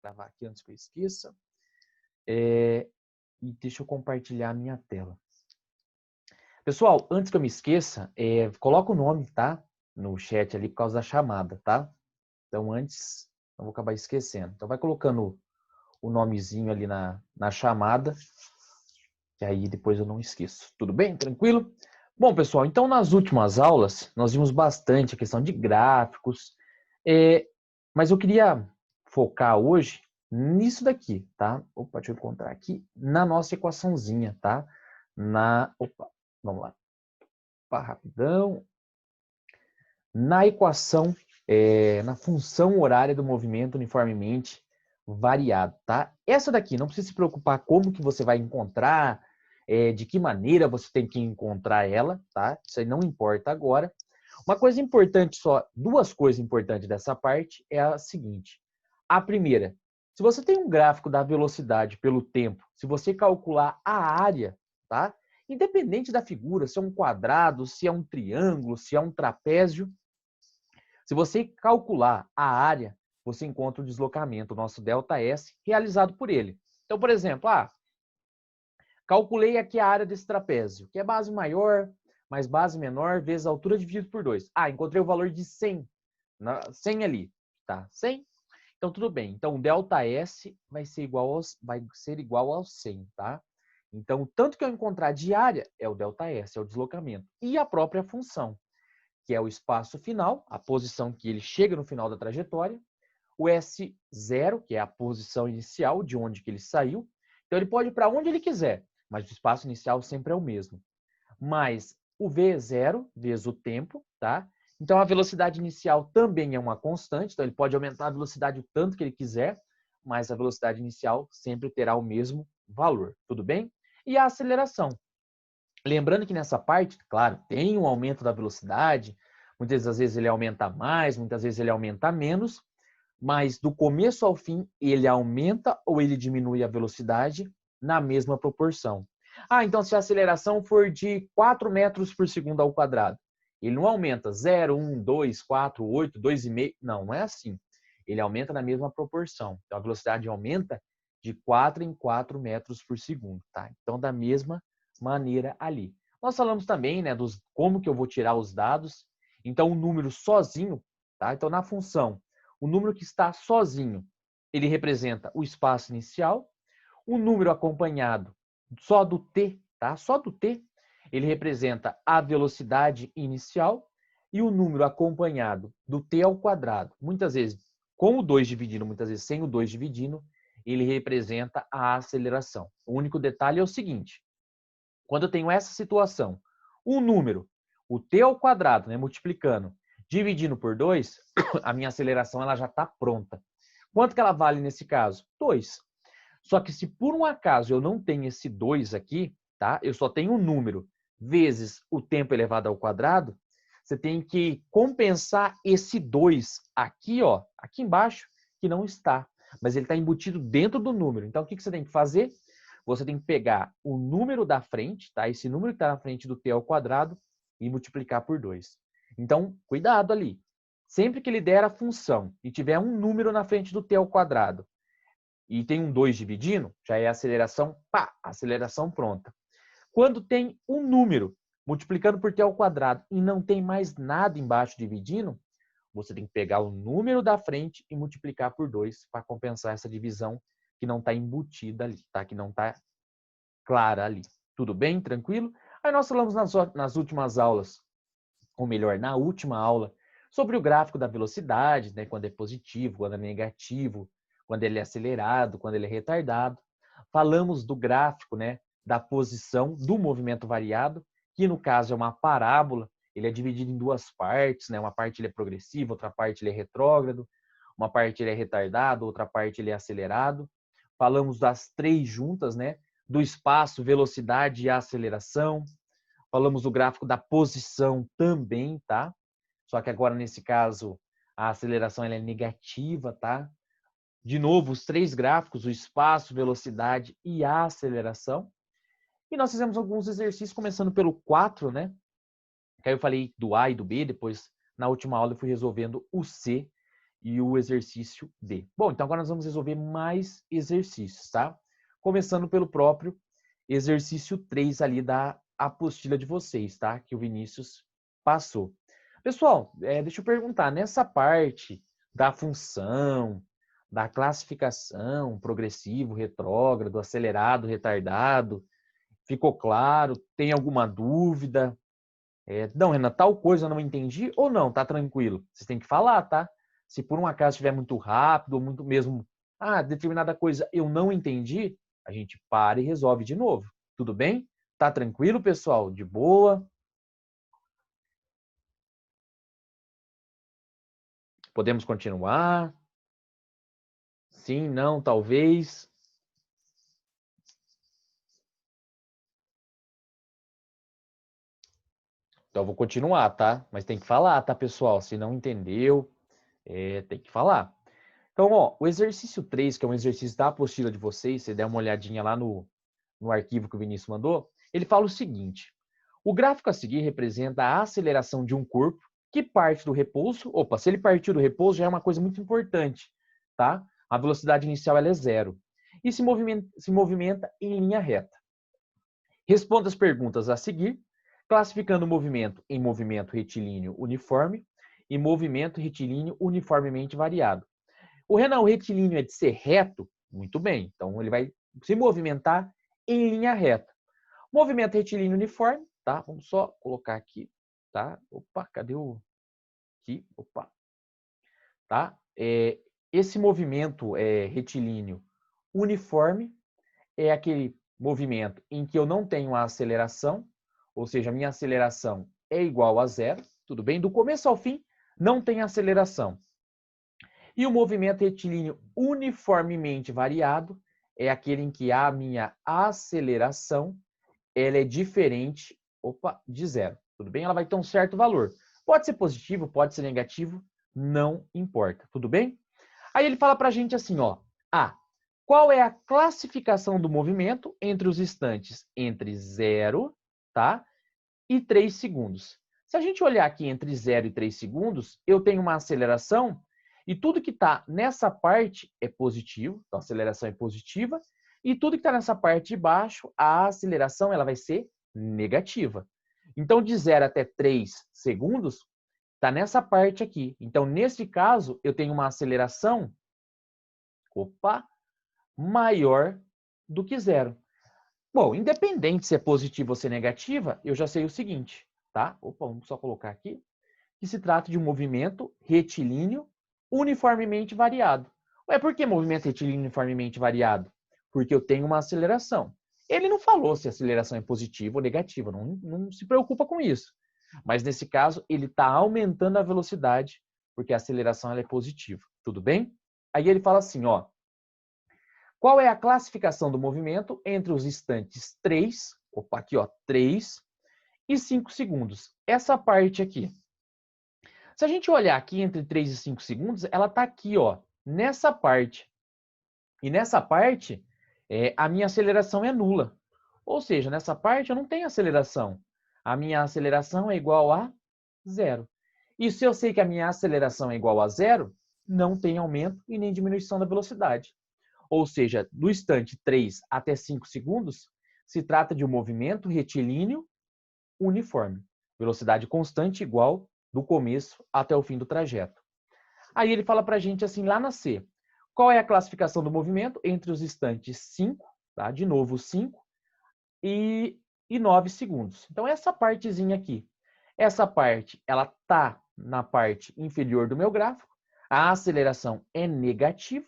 gravar aqui antes que eu esqueça. E deixa eu compartilhar a minha tela. Pessoal, antes que eu me esqueça, coloca o nome, tá? No chat ali por causa da chamada, tá? Então, antes, eu vou acabar esquecendo. Então, vai colocando o nomezinho ali na chamada, que aí depois eu não esqueço. Tudo bem? Tranquilo? Bom, pessoal, então nas últimas aulas, nós vimos bastante a questão de gráficos, mas eu queria focar hoje nisso daqui, tá? Opa, deixa eu encontrar aqui, na nossa equaçãozinha, tá? Vamos lá. Opa, rapidão. Na equação, na função horária do movimento uniformemente variado, tá? Essa daqui, não precisa se preocupar como que você vai encontrar, de que maneira você tem que encontrar ela, tá? Isso aí não importa agora. Uma coisa importante só, duas coisas importantes dessa parte é a seguinte. A primeira, se você tem um gráfico da velocidade pelo tempo, se você calcular a área, tá? Independente da figura, se é um quadrado, se é um triângulo, se é um trapézio, se você calcular a área, você encontra o deslocamento, o nosso ΔS, realizado por ele. Então, por exemplo, calculei aqui a área desse trapézio, que é base maior mais base menor vezes a altura dividido por 2. Encontrei o valor de 100. 100 ali, tá? 100. Então, tudo bem. Então, o ΔS vai ser igual ao 100, tá? Então, o tanto que eu encontrar de área é o ΔS, é o deslocamento. E a própria função, que é o espaço final, a posição que ele chega no final da trajetória, o S0, que é a posição inicial, de onde que ele saiu. Então, ele pode ir para onde ele quiser, mas o espaço inicial sempre é o mesmo. Mais o V0 vezes o tempo, tá? Então, a velocidade inicial também é uma constante, então ele pode aumentar a velocidade o tanto que ele quiser, mas a velocidade inicial sempre terá o mesmo valor, tudo bem? E a aceleração. Lembrando que nessa parte, claro, tem um aumento da velocidade, muitas das vezes ele aumenta mais, muitas vezes ele aumenta menos, mas do começo ao fim ele aumenta ou ele diminui a velocidade na mesma proporção. Então se a aceleração for de 4 metros por segundo ao quadrado, ele não aumenta 0, 1, 2, 4, 8, 2,5, não é assim. Ele aumenta na mesma proporção. Então a velocidade aumenta de 4 em 4 metros por segundo, tá? Então da mesma maneira ali. Nós falamos também, né, dos como que eu vou tirar os dados. Então o número sozinho, tá? Então na função, o número que está sozinho, ele representa o espaço inicial. O número acompanhado só do t, tá? Só do t, ele representa a velocidade inicial. E o número acompanhado do t ao quadrado, muitas vezes com o 2 dividindo, muitas vezes sem o 2 dividindo, ele representa a aceleração. O único detalhe é o seguinte: quando eu tenho essa situação, um número, o t ao quadrado, né, multiplicando, dividindo por 2, a minha aceleração ela já está pronta. Quanto que ela vale nesse caso? 2. Só que se por um acaso eu não tenho esse 2 aqui, tá? Eu só tenho um número vezes o tempo elevado ao quadrado, você tem que compensar esse 2 aqui, ó, aqui embaixo, que não está. Mas ele está embutido dentro do número. Então, o que você tem que fazer? Você tem que pegar o número da frente, tá? Esse número que está na frente do t ao quadrado e multiplicar por 2. Então, cuidado ali. Sempre que ele der a função e tiver um número na frente do t ao quadrado e tem um 2 dividindo, já é aceleração, aceleração pronta. Quando tem um número multiplicando por t ao quadrado e não tem mais nada embaixo dividindo, você tem que pegar o número da frente e multiplicar por 2 para compensar essa divisão que não está embutida ali, tá? Que não está clara ali. Tudo bem? Tranquilo? Aí nós falamos nas últimas aulas, ou melhor, na última aula, sobre o gráfico da velocidade, né? Quando é positivo, quando é negativo, quando ele é acelerado, quando ele é retardado. Falamos do gráfico, né? Da posição do movimento variado, que no caso é uma parábola. Ele é dividido em duas partes, né? Uma parte ele é progressivo, outra parte ele é retrógrado, uma parte ele é retardado, outra parte ele é acelerado. Falamos das três juntas, né? Do espaço, velocidade e aceleração. Falamos do gráfico da posição também, tá? Só que agora, nesse caso, a aceleração ela é negativa, tá? De novo, os três gráficos, o espaço, velocidade e a aceleração. E nós fizemos alguns exercícios, começando pelo 4, né? Que aí eu falei do A e do B, depois, na última aula, eu fui resolvendo o C. e o exercício D. Bom, então agora nós vamos resolver mais exercícios, tá? Começando pelo próprio exercício 3 ali da apostila de vocês, tá? Que o Vinícius passou. Pessoal, deixa eu perguntar, nessa parte da função, da classificação, progressivo, retrógrado, acelerado, retardado, ficou claro? Tem alguma dúvida? Não, Renan, tal coisa eu não entendi ou não, tá tranquilo. Vocês têm que falar, tá? Se por um acaso estiver muito rápido ou muito mesmo, determinada coisa eu não entendi, a gente para e resolve de novo. Tudo bem? Tá tranquilo, pessoal? De boa? Podemos continuar? Sim, não, talvez. Então eu vou continuar, tá? Mas tem que falar, tá, pessoal? Se não entendeu, tem que falar. Então, ó, o exercício 3, que é um exercício da apostila de vocês, você der uma olhadinha lá no arquivo que o Vinícius mandou, ele fala o seguinte: o gráfico a seguir representa a aceleração de um corpo que parte do repouso. Opa, se ele partiu do repouso já é uma coisa muito importante, tá? A velocidade inicial ela é zero. E se movimenta em linha reta. Responda as perguntas a seguir, classificando o movimento em movimento retilíneo uniforme e movimento retilíneo uniformemente variado. O Renan, o retilíneo é de ser reto? Muito bem, então ele vai se movimentar em linha reta. Movimento retilíneo uniforme, tá? Vamos só colocar aqui, tá? Opa, cadê o... Aqui, opa. Tá? Esse movimento retilíneo uniforme é aquele movimento em que eu não tenho a aceleração, ou seja, a minha aceleração é igual a zero, tudo bem? Do começo ao fim, não tem aceleração. E o movimento retilíneo uniformemente variado é aquele em que a minha aceleração ela é diferente, de zero. Tudo bem? Ela vai ter um certo valor. Pode ser positivo, pode ser negativo, não importa. Tudo bem? Aí ele fala para a gente assim, ó. Qual é a classificação do movimento entre os instantes entre 0, tá, e 3 segundos? Se a gente olhar aqui entre 0 e 3 segundos, eu tenho uma aceleração e tudo que está nessa parte é positivo, então a aceleração é positiva, e tudo que está nessa parte de baixo, a aceleração ela vai ser negativa. Então, de 0 até 3 segundos, está nessa parte aqui. Então, nesse caso, eu tenho uma aceleração maior do que zero. Bom, independente se é positiva ou se é negativa, eu já sei o seguinte, tá? Vamos só colocar aqui, que se trata de um movimento retilíneo uniformemente variado. Por que movimento retilíneo uniformemente variado? Porque eu tenho uma aceleração. Ele não falou se a aceleração é positiva ou negativa, não se preocupa com isso. Mas nesse caso, ele está aumentando a velocidade, porque a aceleração ela é positiva. Tudo bem? Aí ele fala assim, ó. Qual é a classificação do movimento entre os instantes 3, 3 e 5 segundos? Essa parte aqui. Se a gente olhar aqui entre 3 e 5 segundos, ela está aqui, ó, nessa parte. E nessa parte, a minha aceleração é nula. Ou seja, nessa parte eu não tenho aceleração. A minha aceleração é igual a zero. E se eu sei que a minha aceleração é igual a zero, não tem aumento e nem diminuição da velocidade. Ou seja, do instante 3 até 5 segundos, se trata de um movimento retilíneo uniforme. Velocidade constante igual do começo até o fim do trajeto. Aí ele fala para a gente assim, lá na C. Qual é a classificação do movimento entre os instantes 5, tá? De novo 5, e 9 segundos. Então, essa partezinha aqui. Essa parte, ela está na parte inferior do meu gráfico. A aceleração é negativa,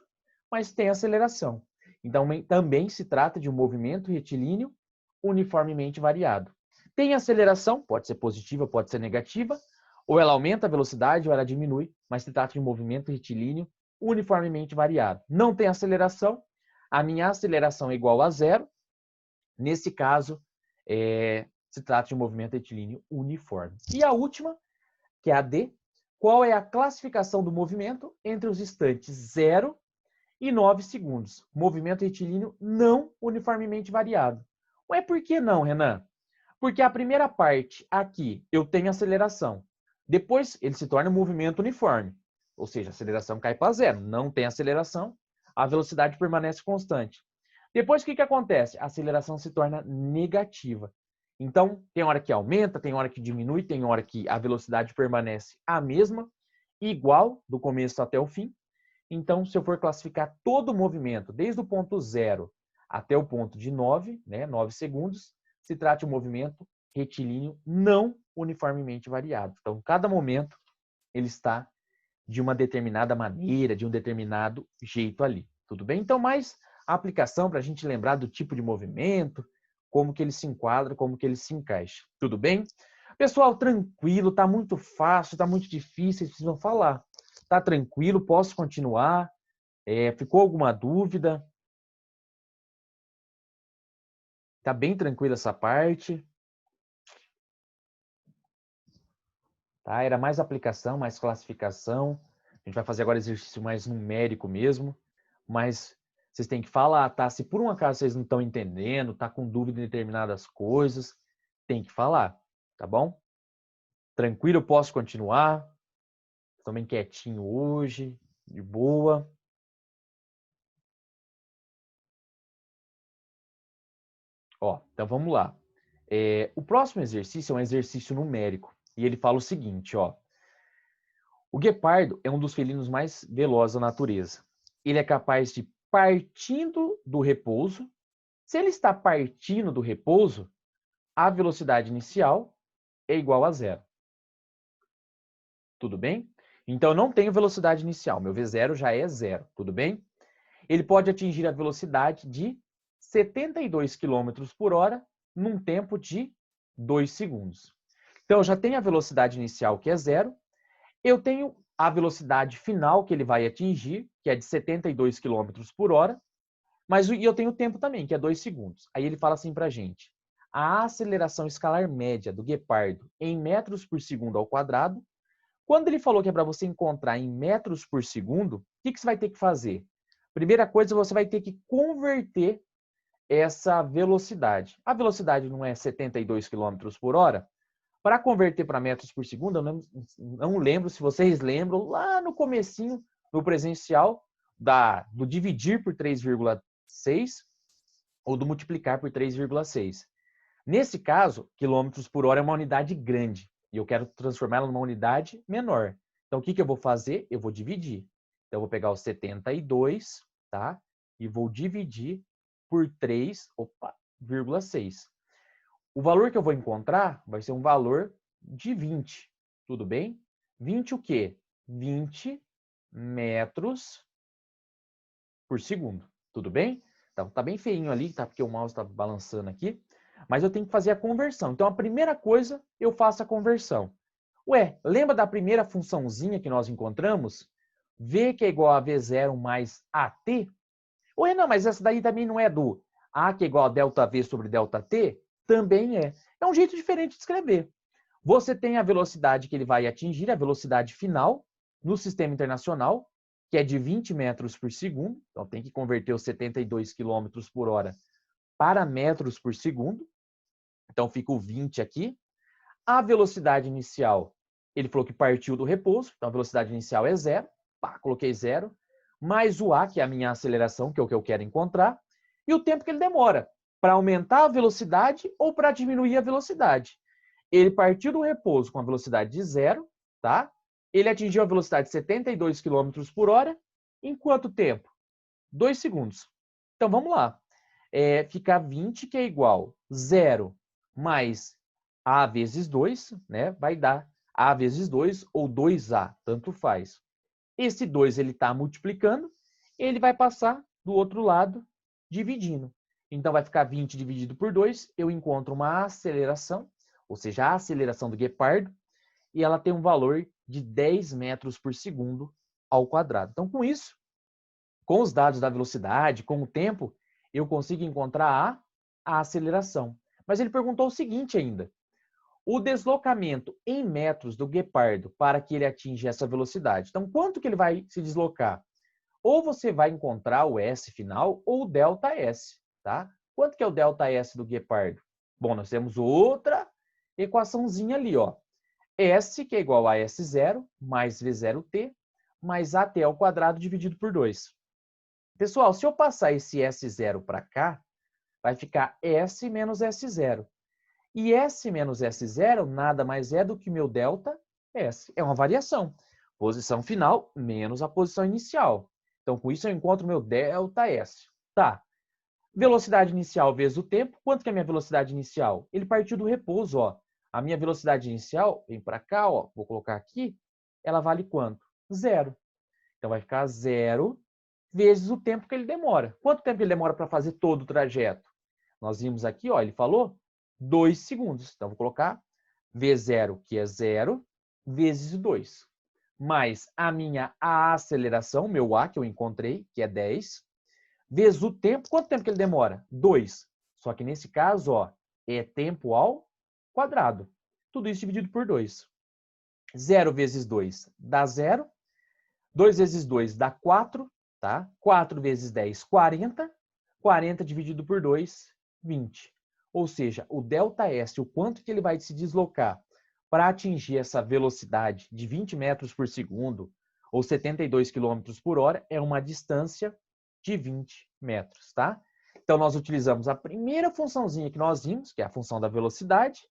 mas tem aceleração. Então, também se trata de um movimento retilíneo uniformemente variado. Tem aceleração, pode ser positiva, pode ser negativa, ou ela aumenta a velocidade ou ela diminui, mas se trata de um movimento retilíneo uniformemente variado. Não tem aceleração, a minha aceleração é igual a zero. Nesse caso, se trata de um movimento retilíneo uniforme. E a última, que é a D, qual é a classificação do movimento entre os instantes 0 e 9 segundos? Movimento retilíneo não uniformemente variado. Por que não, Renan? Porque a primeira parte aqui eu tenho aceleração. Depois ele se torna um movimento uniforme. ou seja, a aceleração cai para zero. Não tem aceleração, a velocidade permanece constante. Depois, o que acontece? A aceleração se torna negativa. Então, tem hora que aumenta, tem hora que diminui, tem hora que a velocidade permanece a mesma, igual do começo até o fim. Então, se eu for classificar todo o movimento, desde o ponto 0 até o ponto de 9, né, 9 segundos, se trata de um movimento retilíneo não uniformemente variado. Então, cada momento ele está de uma determinada maneira, de um determinado jeito ali. Tudo bem? Então, mais a aplicação para a gente lembrar do tipo de movimento, como que ele se enquadra, como que ele se encaixa. Tudo bem? Pessoal, tranquilo, está muito fácil, está muito difícil, vocês precisam falar. Está tranquilo, posso continuar? Ficou alguma dúvida? Está bem tranquila essa parte? Tá? Era mais aplicação, mais classificação. A gente vai fazer agora exercício mais numérico mesmo, mas vocês têm que falar, tá? Se por um acaso vocês não estão entendendo, tá com dúvida em determinadas coisas, tem que falar, tá bom? Tranquilo, eu posso continuar. Estou bem quietinho hoje, de boa. Ó, então vamos lá. O próximo exercício é um exercício numérico e ele fala o seguinte, ó. O guepardo é um dos felinos mais velozes da natureza. Ele é capaz de, partindo do repouso, se ele está partindo do repouso, a velocidade inicial é igual a zero. Tudo bem? Então, eu não tenho velocidade inicial. Meu V0 já é zero. Tudo bem? Ele pode atingir a velocidade de 72 km por hora num tempo de 2 segundos. Então, eu já tenho a velocidade inicial, que é zero. Eu tenho a velocidade final que ele vai atingir, que é de 72 km por hora. Mas eu tenho o tempo também, que é 2 segundos. Aí ele fala assim para a gente. A aceleração escalar média do guepardo em metros por segundo ao quadrado. Quando ele falou que é para você encontrar em metros por segundo, o que você vai ter que fazer? Primeira coisa, você vai ter que converter essa velocidade. A velocidade não é 72 km por hora? Para converter para metros por segundo, eu não lembro se vocês lembram, lá no comecinho, no presencial, do dividir por 3,6 ou do multiplicar por 3,6. Nesse caso, quilômetros por hora é uma unidade grande e eu quero transformá-la numa unidade menor. Então, o que eu vou fazer? Eu vou dividir. Então, eu vou pegar o 72, tá? E vou dividir por 3,6. O valor que eu vou encontrar vai ser um valor de 20. Tudo bem? 20 o quê? 20 metros por segundo. Tudo bem? Então, tá bem feinho ali, tá? Porque o mouse está balançando aqui. Mas eu tenho que fazer a conversão. Então, a primeira coisa, eu faço a conversão. Ué, lembra da primeira funçãozinha que nós encontramos? V que é igual a V0 mais AT? Ué, não, mas essa daí também não é do A que é igual a ΔV sobre ΔT? Também é. É um jeito diferente de escrever. Você tem a velocidade que ele vai atingir, a velocidade final, no sistema internacional, que é de 20 metros por segundo. Então, tem que converter os 72 km por hora para metros por segundo. Então, fica o 20 aqui. A velocidade inicial, ele falou que partiu do repouso. Então, a velocidade inicial é zero. Pá, coloquei zero. Mais o A, que é a minha aceleração, que é o que eu quero encontrar. E o tempo que ele demora para aumentar a velocidade ou para diminuir a velocidade. Ele partiu do repouso com a velocidade de zero, tá? Ele atingiu a velocidade de 72 km por hora. Em quanto tempo? 2 segundos. Então, vamos lá. Fica 20, que é igual 0 mais A vezes 2, né? Vai dar A vezes 2 ou 2A, tanto faz. Esse 2 ele está multiplicando, ele vai passar do outro lado dividindo. Então, vai ficar 20 dividido por 2, eu encontro uma aceleração, ou seja, a aceleração do guepardo, e ela tem um valor de 10 metros por segundo ao quadrado. Então, com isso, com os dados da velocidade, com o tempo, eu consigo encontrar a aceleração. Mas ele perguntou o seguinte ainda. O deslocamento em metros do guepardo para que ele atinja essa velocidade. Então, quanto que ele vai se deslocar? Ou você vai encontrar o S final ou o ΔS, tá? Quanto que é o ΔS do guepardo? Bom, nós temos outra equaçãozinha ali, ó. S, que é igual a S0 mais V0T, mais AT ao quadrado dividido por 2. Pessoal, se eu passar esse S0 para cá, vai ficar S menos S0. E S menos S0 nada mais é do que meu delta S. É uma variação. Posição final menos a posição inicial. Então, com isso, eu encontro meu delta S. Tá. Velocidade inicial vezes o tempo. Quanto que é a minha velocidade inicial? Ele partiu do repouso, ó. A minha velocidade inicial, vem para cá, ó, vou colocar aqui, ela vale quanto? 0. Então, vai ficar 0 vezes o tempo que ele demora. Quanto tempo ele demora para fazer todo o trajeto? Nós vimos aqui, ó, ele falou 2 segundos. Então, vou colocar V0, que é 0, vezes 2. Mais a minha aceleração, meu A, que eu encontrei, que é 10, vezes o tempo. Quanto tempo que ele demora? 2. Só que nesse caso, ó, é tempo ao quadrado. Tudo isso dividido por 2. 0 vezes 2 dá 0. 2 vezes 2 dá 4, tá? 4 vezes 10, 40. 40 dividido por 2, 20. Ou seja, o ΔS, o quanto que ele vai se deslocar para atingir essa velocidade de 20 metros por segundo ou 72 quilômetros por hora, é uma distância de 20 metros, tá? Então, nós utilizamos a primeira funçãozinha que nós vimos, que é a função da velocidade,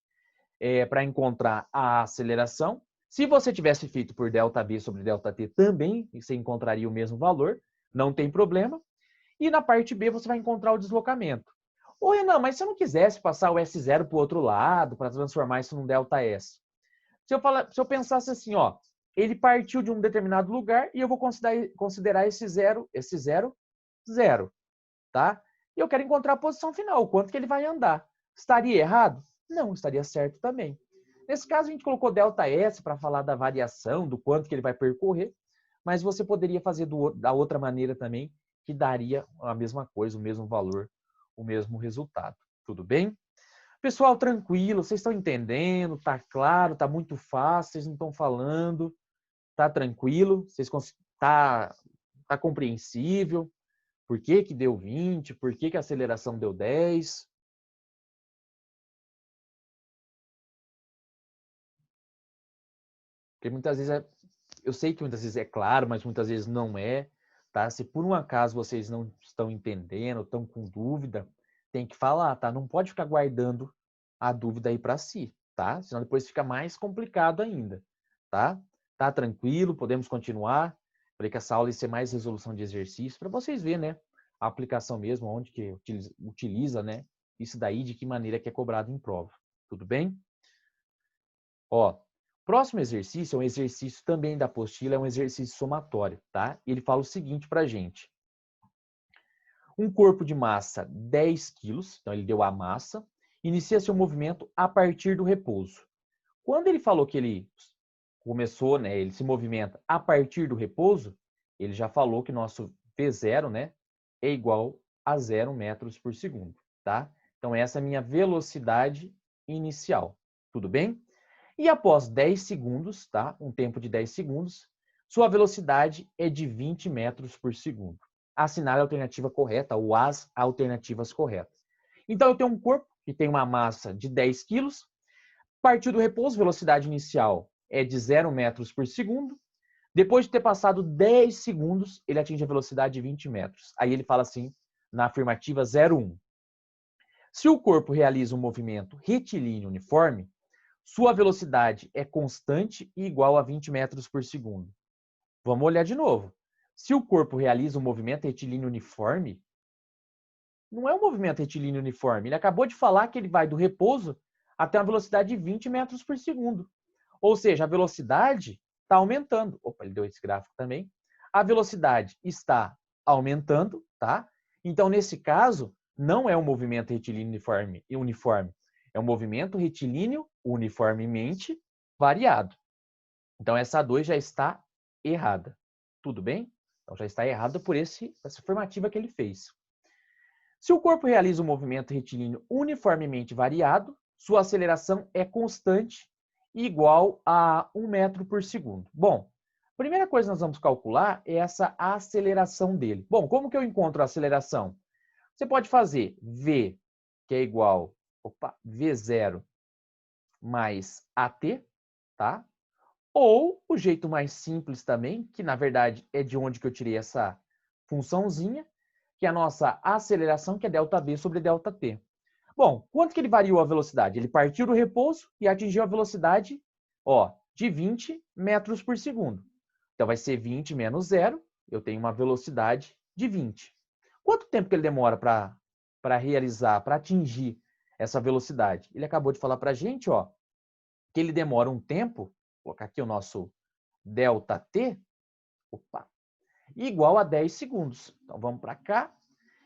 para encontrar a aceleração. Se você tivesse feito por ΔV sobre ΔT também, você encontraria o mesmo valor, não tem problema. E na parte B você vai encontrar o deslocamento. Ou Renan, mas se eu não quisesse passar o S0 para o outro lado, para transformar isso num ΔS? Se eu pensasse assim, ó, ele partiu de um determinado lugar e eu vou considerar esse zero, 0, tá? E eu quero encontrar a posição final, o quanto que ele vai andar. Estaria errado? Não, estaria certo também. Nesse caso, a gente colocou ΔS para falar da variação, do quanto que ele vai percorrer, mas você poderia fazer da outra maneira também, que daria a mesma coisa, o mesmo valor, o mesmo resultado. Tudo bem? Pessoal, tranquilo, vocês estão entendendo? Tá claro? Tá muito fácil, vocês não estão falando? Tá tranquilo? Tá compreensível? Por que que deu 20? Por que que a aceleração deu 10? Porque muitas vezes eu sei que muitas vezes é claro, mas muitas vezes não é, tá? Se por um acaso vocês não estão entendendo, estão com dúvida, tem que falar, tá? Não pode ficar guardando a dúvida aí para si, tá? Senão depois fica mais complicado ainda, tá? Tá tranquilo, podemos continuar. Falei que essa aula ia ser mais resolução de exercício para vocês verem, né? A aplicação mesmo, onde que utiliza, né? Isso daí, de que maneira que é cobrado em prova. Tudo bem? Ó, próximo exercício é um exercício também da apostila, é um exercício somatório, tá? Ele fala o seguinte pra gente. Um corpo de massa 10 quilos, então ele deu a massa, inicia seu movimento a partir do repouso. Quando ele falou que ele começou, né, ele se movimenta a partir do repouso, ele já falou que nosso V0, né, é igual a 0 metros por segundo, tá? Então essa é a minha velocidade inicial, tudo bem? E após 10 segundos, tá? Um tempo de 10 segundos, sua velocidade é de 20 metros por segundo. Assinale a alternativa correta ou as alternativas corretas. Então, eu tenho um corpo que tem uma massa de 10 quilos. Partiu do repouso, velocidade inicial é de 0 metros por segundo. Depois de ter passado 10 segundos, ele atinge a velocidade de 20 metros. Aí ele fala assim, na afirmativa 01. Se o corpo realiza um movimento retilíneo uniforme, sua velocidade é constante e igual a 20 metros por segundo. Vamos olhar de novo. Se o corpo realiza um movimento retilíneo uniforme, não é um movimento retilíneo uniforme. Ele acabou de falar que ele vai do repouso até uma velocidade de 20 metros por segundo. Ou seja, a velocidade está aumentando. Opa, ele deu esse gráfico também. A velocidade está aumentando, tá? Então, nesse caso, não é um movimento retilíneo uniforme. É um movimento retilíneo uniformemente variado. Então, essa 2 já está errada. Tudo bem? Então, já está errada por essa afirmativa que ele fez. Se o corpo realiza um movimento retilíneo uniformemente variado, sua aceleração é constante e igual a 1 metro por segundo. Bom, a primeira coisa que nós vamos calcular é essa aceleração dele. Bom, como que eu encontro a aceleração? Você pode fazer V, que é igual, V0 mais AT, tá? Ou o jeito mais simples também, que na verdade é de onde que eu tirei essa funçãozinha, que é a nossa aceleração, que é ΔB sobre ΔT. Bom, quanto que ele variou a velocidade? Ele partiu do repouso e atingiu a velocidade, ó, de 20 metros por segundo. Então vai ser 20 menos 0, eu tenho uma velocidade de 20. Quanto tempo que ele demora para realizar, para atingir essa velocidade? Ele acabou de falar para a gente, ó, que ele demora um tempo, vou colocar aqui o nosso ΔT, opa, igual a 10 segundos. Então vamos para cá.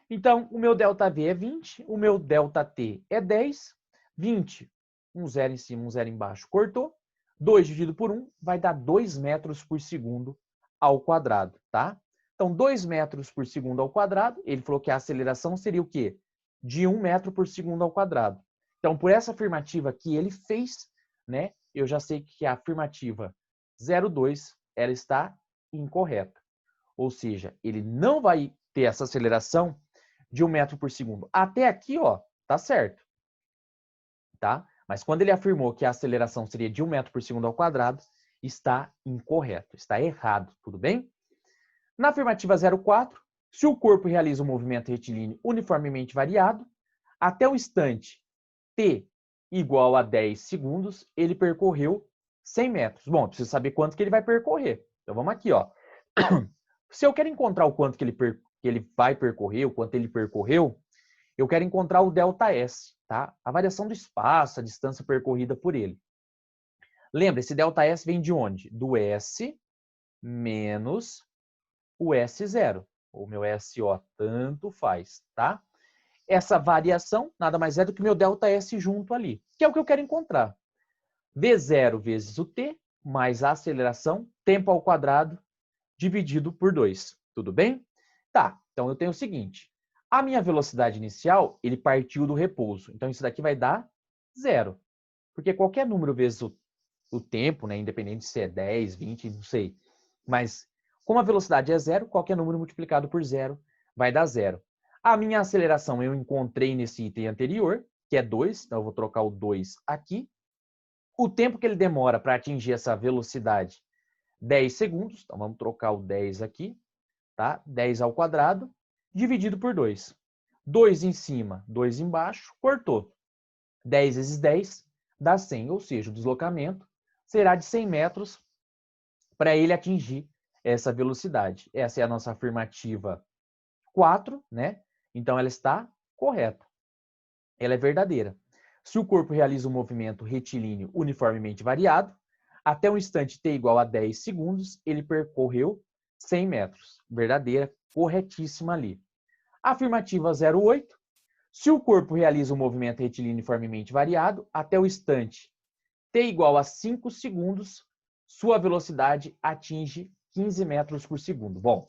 Então, o meu ΔV é 20, o meu ΔT é 10, 20, um zero em cima, um zero embaixo, cortou. 2 dividido por 1 vai dar 2 metros por segundo ao quadrado, tá? Então, 2 metros por segundo ao quadrado, ele falou que a aceleração seria o quê? De 1 metro por segundo ao quadrado. Então, por essa afirmativa que ele fez, né, eu já sei que a afirmativa 02, ela está incorreta. Ou seja, ele não vai ter essa aceleração de 1 metro por segundo. Até aqui, ó, tá certo. Tá? Mas quando ele afirmou que a aceleração seria de 1 metro por segundo ao quadrado, está incorreto, está errado, tudo bem? Na afirmativa 04, se o corpo realiza um movimento retilíneo uniformemente variado, até o instante t igual a 10 segundos, ele percorreu 100 metros. Bom, preciso saber quanto que ele vai percorrer. Então vamos aqui, ó. Se eu quero encontrar o quanto que ele vai percorrer, o quanto ele percorreu, eu quero encontrar o ΔS, tá? A variação do espaço, a distância percorrida por ele. Lembra, esse ΔS vem de onde? Do S menos o S0. O meu SO, tanto faz, tá? Essa variação nada mais é do que o meu ΔS junto ali, que é o que eu quero encontrar. V0 vezes o T, mais a aceleração, tempo ao quadrado, dividido por 2. Tudo bem? Tá, então eu tenho o seguinte. A minha velocidade inicial, ele partiu do repouso. Então, isso daqui vai dar 0. Porque qualquer número vezes o tempo, né, independente se é 10, 20, não sei. Mas, como a velocidade é 0, qualquer número multiplicado por 0 vai dar 0. A minha aceleração eu encontrei nesse item anterior, que é 2. Então, eu vou trocar o 2 aqui. O tempo que ele demora para atingir essa velocidade, 10 segundos. Então, vamos trocar o 10 aqui. Tá? 10 ao quadrado, dividido por 2. 2 em cima, 2 embaixo, cortou. 10 vezes 10 dá 100, ou seja, o deslocamento será de 100 metros para ele atingir essa velocidade. Essa é a nossa afirmativa 4, né? Então ela está correta. Ela é verdadeira. Se o corpo realiza um movimento retilíneo uniformemente variado, até um instante t igual a 10 segundos, ele percorreu 100 metros. Verdadeira, corretíssima ali. Afirmativa 08. Se o corpo realiza um movimento retilíneo uniformemente variado, até o instante t igual a 5 segundos, sua velocidade atinge 15 metros por segundo. Bom,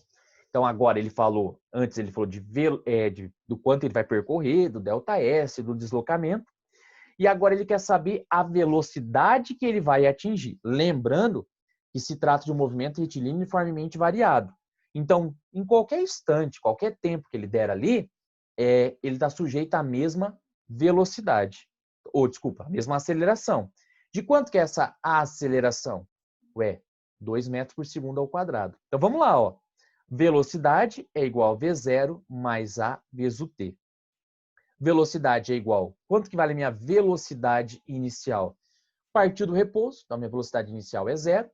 então agora ele falou, antes ele falou do quanto ele vai percorrer, do ΔS, do deslocamento, e agora ele quer saber a velocidade que ele vai atingir. Lembrando que se trata de um movimento retilíneo uniformemente variado. Então, em qualquer instante, qualquer tempo que ele der ali, ele está sujeito à mesma velocidade. Ou, desculpa, a mesma aceleração. De quanto que é essa aceleração? 2 metros por segundo ao quadrado. Então, vamos lá, ó. Velocidade é igual a V0 mais A vezes o T. Velocidade é igual. Quanto que vale a minha velocidade inicial? Partiu do repouso, então minha velocidade inicial é 0,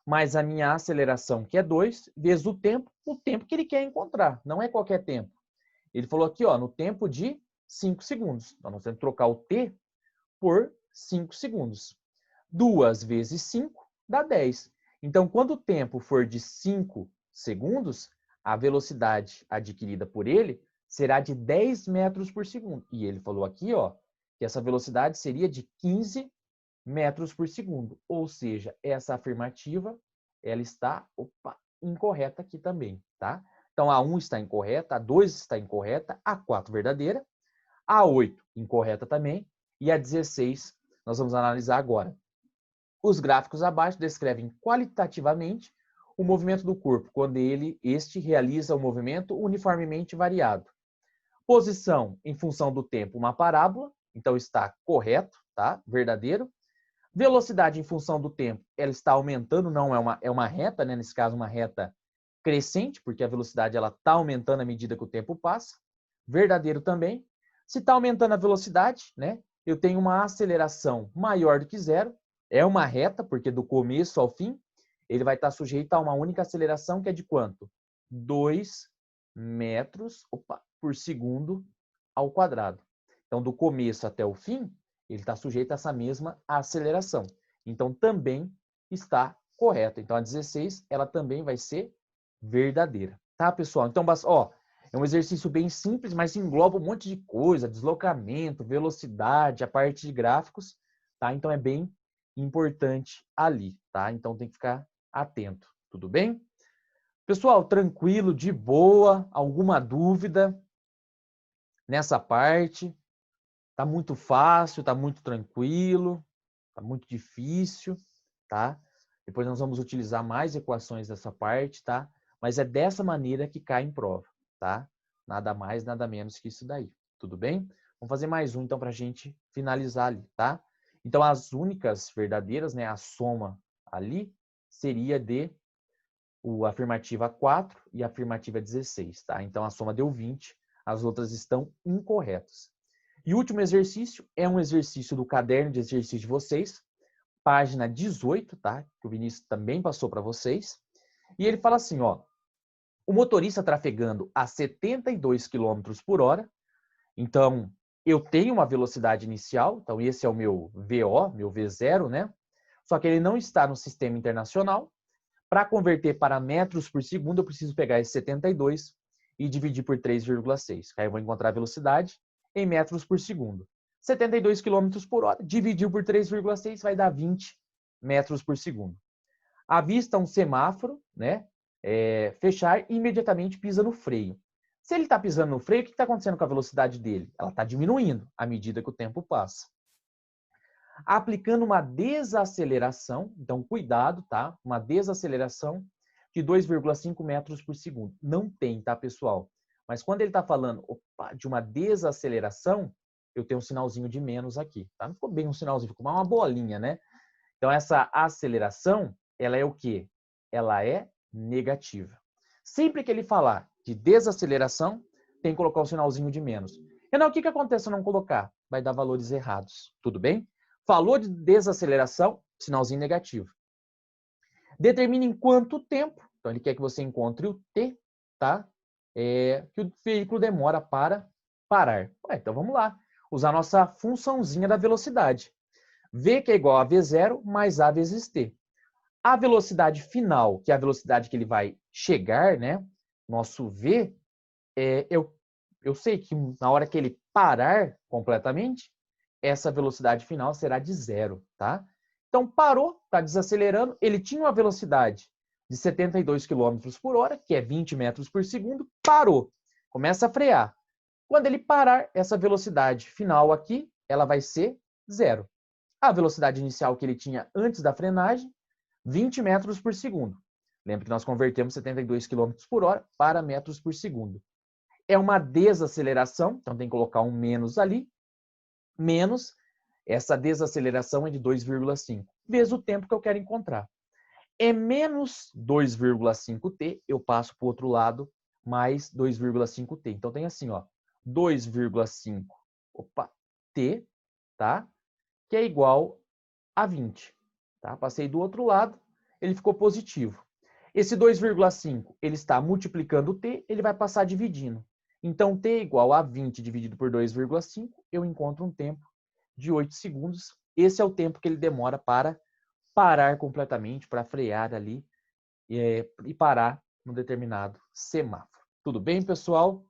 mais a minha aceleração, que é 2, vezes o tempo que ele quer encontrar. Não é qualquer tempo. Ele falou aqui, ó, no tempo de 5 segundos. Então, nós temos que trocar o t por 5 segundos. 2 vezes 5 dá 10. Então, quando o tempo for de 5 segundos, a velocidade adquirida por ele será de 10 metros por segundo. E ele falou aqui, ó, que essa velocidade seria de 15 metros por segundo. Ou seja, essa afirmativa, ela está, incorreta aqui também, tá? Então, a 1 está incorreta, a 2 está incorreta, a 4 verdadeira, a 8 incorreta também, e a 16 nós vamos analisar agora. Os gráficos abaixo descrevem qualitativamente o movimento do corpo, quando este realiza o movimento uniformemente variado. Posição em função do tempo, uma parábola, então está correto, tá? Verdadeiro. Velocidade em função do tempo, ela está aumentando, não é uma reta, né? Nesse caso, uma reta crescente, porque a velocidade ela está aumentando à medida que o tempo passa. Verdadeiro também. Se está aumentando a velocidade, né? Eu tenho uma aceleração maior do que zero. É uma reta, porque do começo ao fim, ele vai estar sujeito a uma única aceleração, que é de quanto? 2 metros por segundo ao quadrado. Então, do começo até o fim, ele está sujeito a essa mesma aceleração. Então, também está correto. Então, a 16, ela também vai ser verdadeira. Tá, pessoal? Então, ó, é um exercício bem simples, mas engloba um monte de coisa, deslocamento, velocidade, a parte de gráficos, tá? Então, é bem importante ali, tá? Então, tem que ficar atento, tudo bem? Pessoal, tranquilo, de boa, alguma dúvida nessa parte? Tá muito fácil, tá muito tranquilo, tá muito difícil, tá? Depois nós vamos utilizar mais equações dessa parte, tá? Mas é dessa maneira que cai em prova, tá? Nada mais, nada menos que isso daí, tudo bem? Vamos fazer mais um, então, para a gente finalizar ali, tá? Então, as únicas verdadeiras, né? A soma ali seria de a afirmativa 4 e a afirmativa 16, tá? Então, a soma deu 20, as outras estão incorretas. E o último exercício é um exercício do caderno de exercício de vocês, página 18, tá? Que o Vinícius também passou para vocês. E ele fala assim, ó, o motorista trafegando a 72 km por hora, então eu tenho uma velocidade inicial, então esse é o meu VO, meu V0, né? Só que ele não está no sistema internacional. Para converter para metros por segundo, eu preciso pegar esse 72 e dividir por 3,6. Aí eu vou encontrar a velocidade em metros por segundo. 72 km por hora, dividiu por 3,6 vai dar 20 metros por segundo. Avista um semáforo, né? Fechar e imediatamente pisa no freio. Se ele está pisando no freio, o que está acontecendo com a velocidade dele? Ela está diminuindo à medida que o tempo passa. Aplicando uma desaceleração, então cuidado, tá? Uma desaceleração de 2,5 metros por segundo. Não tem, tá, pessoal? Mas quando ele está falando de uma desaceleração, eu tenho um sinalzinho de menos aqui, tá? Não ficou bem um sinalzinho, ficou uma bolinha, né? Então, essa aceleração, ela é o quê? Ela é negativa. Sempre que ele falar de desaceleração, tem que colocar um sinalzinho de menos. Renan, o que acontece se eu não colocar? Vai dar valores errados, tudo bem? Falou de desaceleração, sinalzinho negativo. Determine em quanto tempo, então ele quer que você encontre o T, tá? Que o veículo demora para parar. Então vamos lá, usar a nossa funçãozinha da velocidade. V que é igual a V0 mais A vezes T. A velocidade final, que é a velocidade que ele vai chegar, né? Nosso V, eu sei que na hora que ele parar completamente, essa velocidade final será de 0, tá? Então, parou, está desacelerando. Ele tinha uma velocidade de 72 km por hora, que é 20 metros por segundo, parou. Começa a frear. Quando ele parar, essa velocidade final aqui, ela vai ser 0. A velocidade inicial que ele tinha antes da frenagem, 20 metros por segundo. Lembra que nós convertemos 72 km por hora para metros por segundo. É uma desaceleração, então tem que colocar um menos ali, menos essa desaceleração é de 2,5, vezes o tempo que eu quero encontrar. É menos 2,5t, eu passo para o outro lado, mais 2,5t. Então tem assim, ó, 2,5 t, tá? Que é igual a 20. Tá? Passei do outro lado, ele ficou positivo. Esse 2,5, ele está multiplicando o t, ele vai passar dividindo. Então, t igual a 20 dividido por 2,5, eu encontro um tempo de 8 segundos. Esse é o tempo que ele demora para parar completamente, para frear ali e parar num determinado semáforo. Tudo bem, pessoal?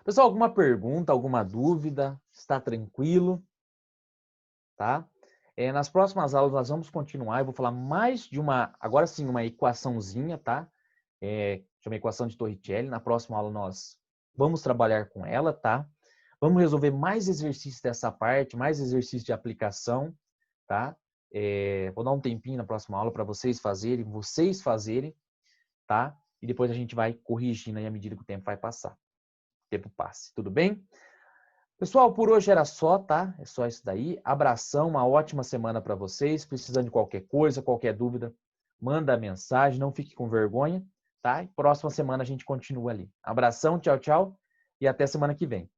Pessoal, alguma pergunta, alguma dúvida? Está tranquilo? Tá? Nas próximas aulas nós vamos continuar, eu vou falar mais de agora sim, uma equaçãozinha, tá? Chama equação de Torricelli. Na próxima aula nós vamos trabalhar com ela, tá? Vamos resolver mais exercícios dessa parte, mais exercícios de aplicação, tá? Vou dar um tempinho na próxima aula para vocês fazerem, tá? E depois a gente vai corrigindo aí à medida que o tempo vai passar. O tempo passe, tudo bem? Pessoal, por hoje era só, tá? É só isso daí. Abração, uma ótima semana para vocês. Precisando de qualquer coisa, qualquer dúvida, manda mensagem, não fique com vergonha, tá? E próxima semana a gente continua ali. Abração, tchau, tchau e até semana que vem.